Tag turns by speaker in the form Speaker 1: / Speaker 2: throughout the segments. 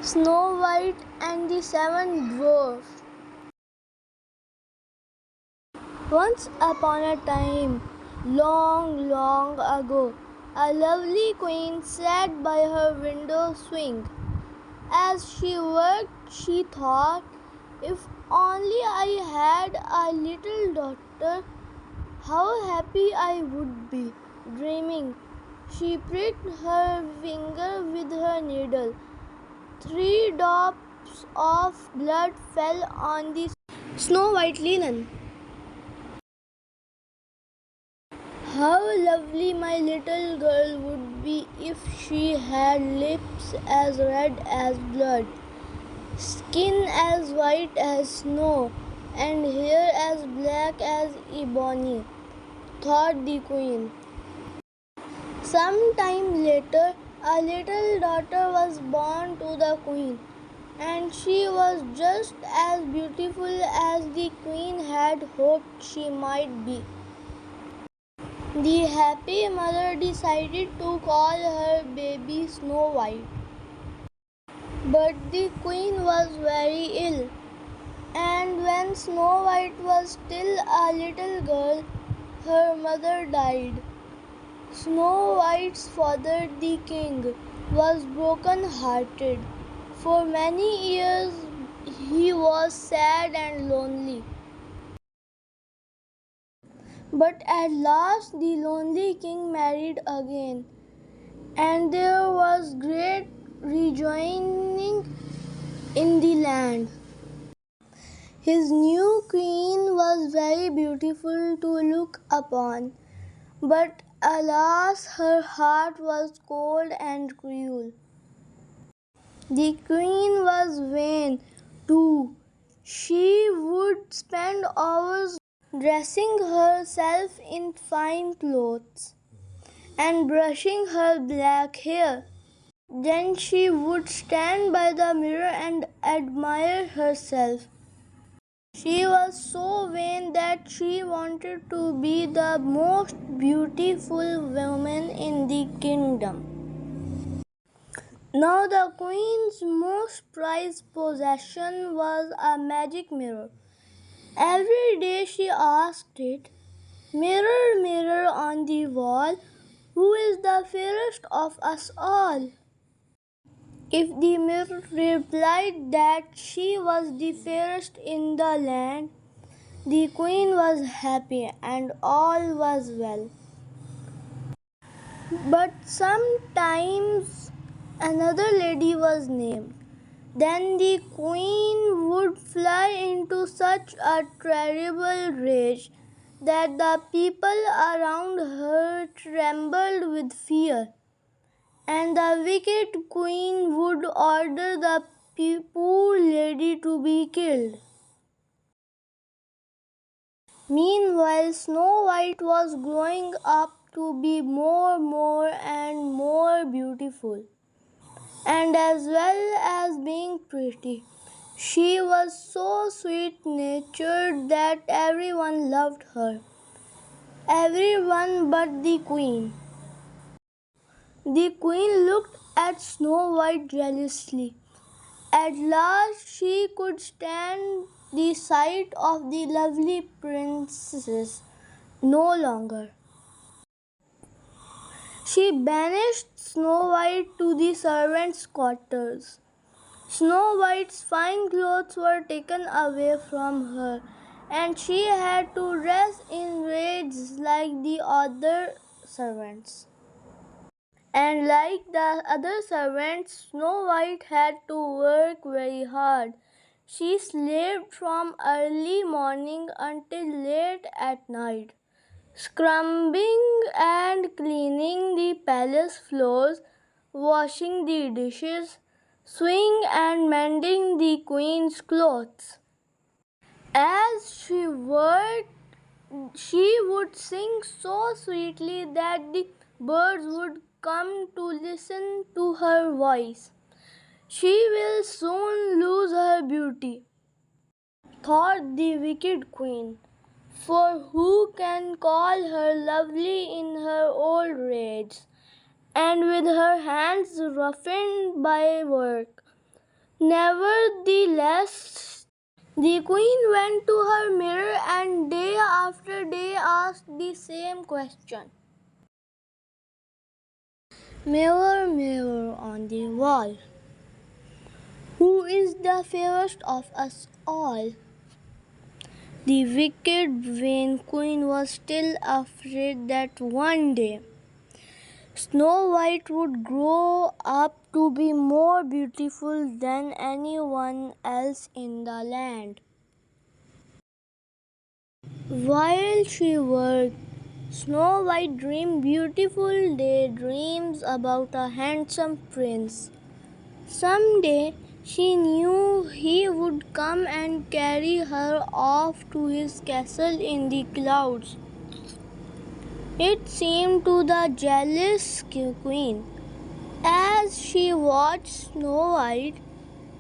Speaker 1: Snow White and the Seven Dwarfs. Once upon a time, long, long ago, a lovely queen sat by her window swing. As she worked, she thought, if only I had a little daughter, how happy I would be. Dreaming, she pricked her finger with her needle. 3 drops of blood fell on the snow white linen. How lovely my little girl would be if she had lips as red as blood, skin as white as snow, and hair as black as ebony, thought the queen. Some time later, a little daughter was born to the queen, and she was just as beautiful as the queen had hoped she might be. The happy mother decided to call her baby Snow White. But the queen was very ill, and when Snow White was still a little girl, her mother died. Snow White's father, the king, was broken-hearted. For many years he was sad and lonely. But at last the lonely king married again, and there was great rejoicing in the land. His new queen was very beautiful to look upon, but alas, her heart was cold and cruel. The queen was vain too. She would spend hours dressing herself in fine clothes and brushing her black hair. Then she would stand by the mirror and admire herself. She was so vain that she wanted to be the most beautiful woman in the kingdom. Now the queen's most prized possession was a magic mirror. Every day she asked it, "Mirror, mirror on the wall, who is the fairest of us all?" If the mirror replied that she was the fairest in the land, the queen was happy and all was well. But sometimes another lady was named. Then the queen would fly into such a terrible rage that the people around her trembled with fear, and the wicked queen would order the poor lady to be killed. Meanwhile, Snow White was growing up to be more and more beautiful, and as well as being pretty. She was so sweet-natured that everyone loved her. Everyone but the queen. The queen looked at Snow White jealously. At last she could stand the sight of the lovely princess no longer. She banished Snow White to the servants' quarters. Snow White's fine clothes were taken away from her, and she had to dress in rags like the other servants. And like the other servants, Snow White had to work very hard. She slaved from early morning until late at night, scrubbing and cleaning the palace floors, washing the dishes, sewing and mending the queen's clothes. As she worked, she would sing so sweetly that the birds would come to listen to her voice. She will soon lose her beauty, thought the wicked queen, for who can call her lovely in her old age, and with her hands roughened by work? Nevertheless, the queen went to her mirror and day after day asked the same question. Mirror, mirror on the wall, who is the fairest of us all? The wicked, vain queen was still afraid that one day Snow White would grow up to be more beautiful than anyone else in the land. While she worked, Snow White dreamed beautiful daydreams about a handsome prince. Someday she knew he would come and carry her off to his castle in the clouds. It seemed to the jealous queen, as she watched Snow White,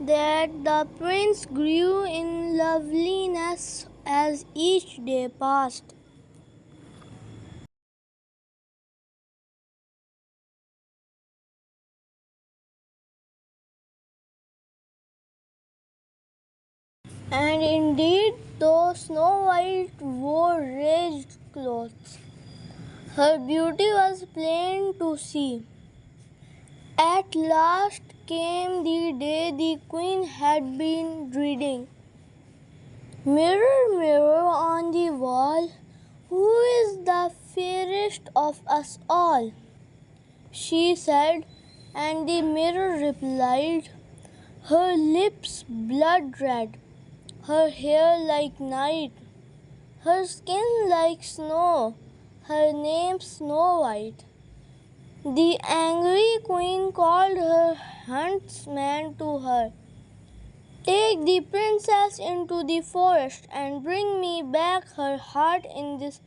Speaker 1: that the prince grew in loveliness as each day passed. And indeed, though Snow White wore rich clothes, her beauty was plain to see. At last came the day the queen had been dreading. Mirror, mirror on the wall, who is the fairest of us all? She said, and the mirror replied, her lips blood red, her hair like night, her skin like snow, her name Snow White. The angry queen called her huntsman to her. Take the princess into the forest and bring me back her heart in this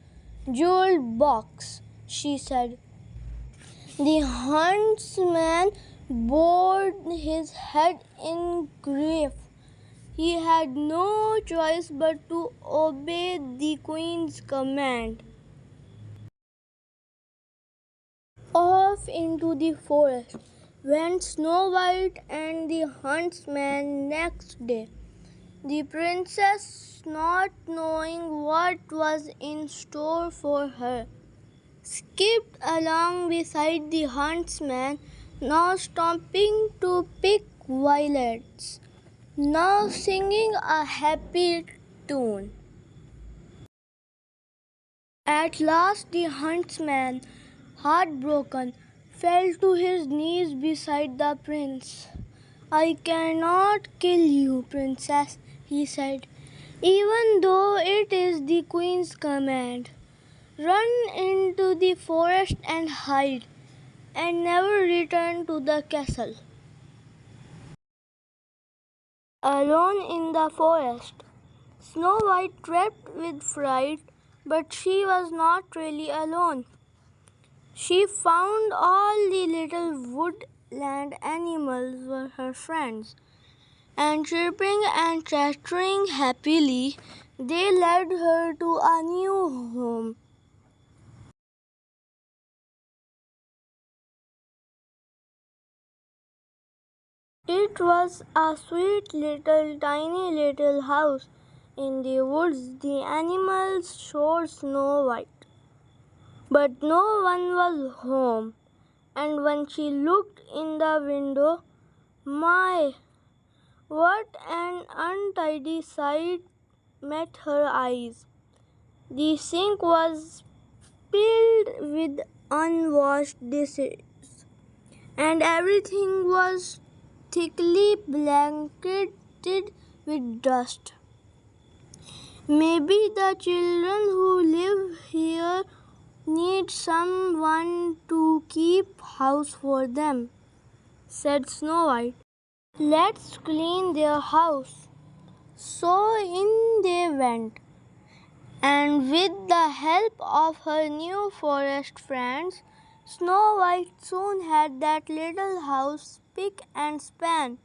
Speaker 1: jeweled box, she said. The huntsman bowed his head in grief. He had no choice but to obey the queen's command. Off into the forest went Snow White and the huntsman next day. The princess, not knowing what was in store for her, skipped along beside the huntsman, now stopping to pick violets, now singing a happy tune. At last the huntsman, heartbroken, fell to his knees beside the prince. I cannot kill you, princess, he said, even though it is the queen's command. Run into the forest and hide, and never return to the castle. Alone in the forest, Snow White trembled with fright, but she was not really alone. She found all the little woodland animals were her friends, and chirping and chattering happily, they led her to a new home. It was a sweet little tiny little house in the woods. The animals showed Snow White, but no one was home. And when she looked in the window, my, what an untidy sight met her eyes. The sink was filled with unwashed dishes, and everything was thickly blanketed with dust. Maybe the children who live here need someone to keep house for them, said Snow White. Let's clean their house. So in they went, and with the help of her new forest friends, Snow White soon had that little house spick and span.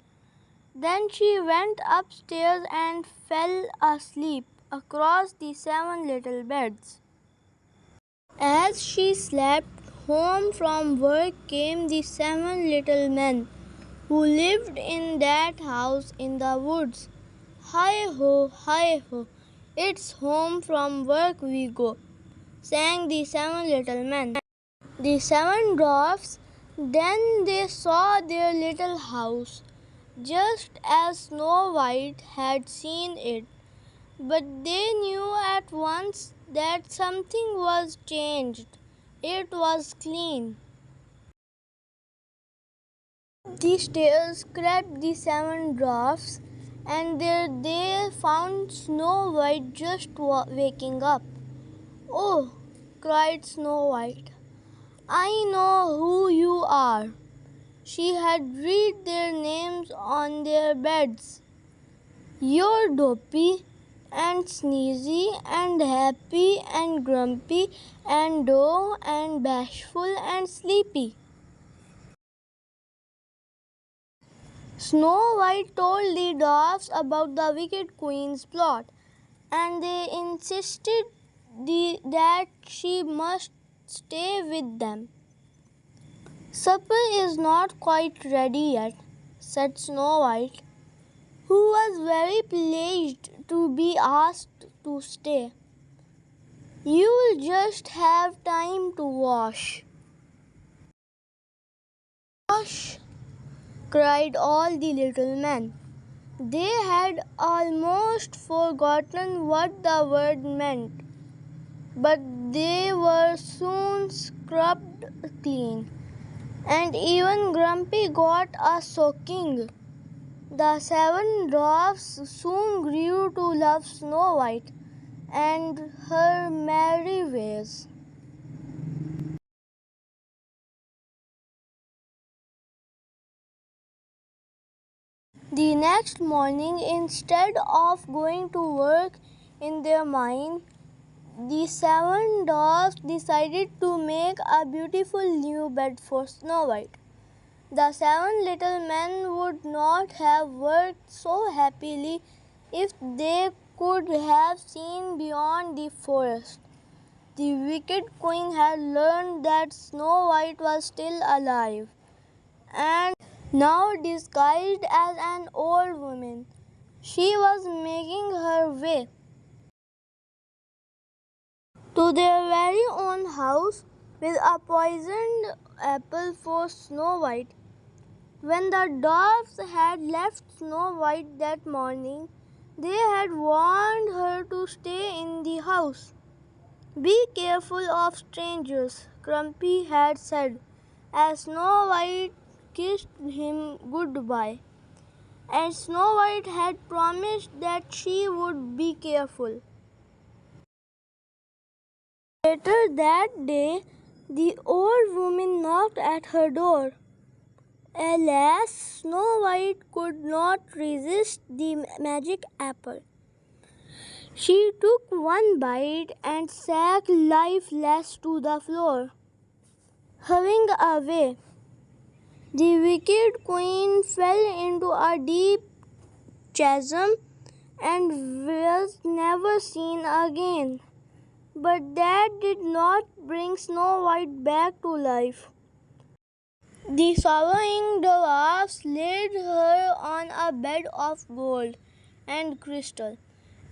Speaker 1: Then she went upstairs and fell asleep across the 7 little beds. As she slept, home from work came the 7 little men, who lived in that house in the woods. Hi ho, it's home from work we go, sang the seven little men. The seven dwarfs then they saw their little house, just as Snow White had seen it, but they knew at once that something was changed. It was clean. The stairs crept the seven dwarfs, and there they found Snow White just waking up. "Oh!" cried Snow White, "I know who you are." She had read their names on their beds. "You're dopey and sneezy and happy and grumpy and dull and bashful and sleepy." Snow White told the dwarfs about the wicked queen's plot, and they insisted that she must stay with them. "Supper is not quite ready yet," said Snow White, who was very pleased to be asked to stay. "You'll just have time to wash." "Wash!" cried all the little men. They had almost forgotten what the word meant, but they were soon scrubbed clean, and even Grumpy got a soaking. The seven dwarfs soon grew to love Snow White and her merry ways. The next morning, instead of going to work in their mine, the seven dwarfs decided to make a beautiful new bed for Snow White. The seven little men would not have worked so happily if they could have seen beyond the forest. The wicked queen had learned that Snow White was still alive, and now disguised as an old woman, she was making her way to their very own house with a poisoned apple for Snow White. When the dwarfs had left Snow White that morning, they had warned her to stay in the house. "Be careful of strangers," Grumpy had said, as Snow White kissed him goodbye. And Snow White had promised that she would be careful. Later that day, the old woman knocked at her door. Alas, Snow White could not resist the magic apple. She took one bite and sank lifeless to the floor. Hurrying away, the wicked queen fell into a deep chasm and was never seen again. But that did not bring Snow White back to life. The sorrowing dwarfs laid her on a bed of gold and crystal,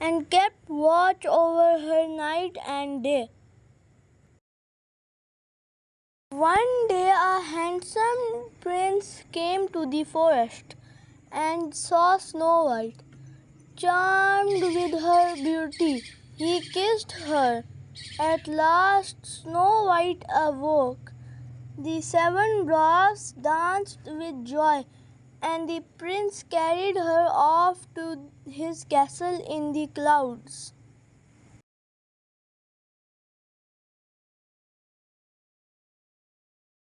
Speaker 1: and kept watch over her night and day. One day a handsome prince came to the forest and saw Snow White. Charmed with her beauty, he kissed her. At last Snow White awoke. The seven dwarfs danced with joy, and the prince carried her off to his castle in the clouds.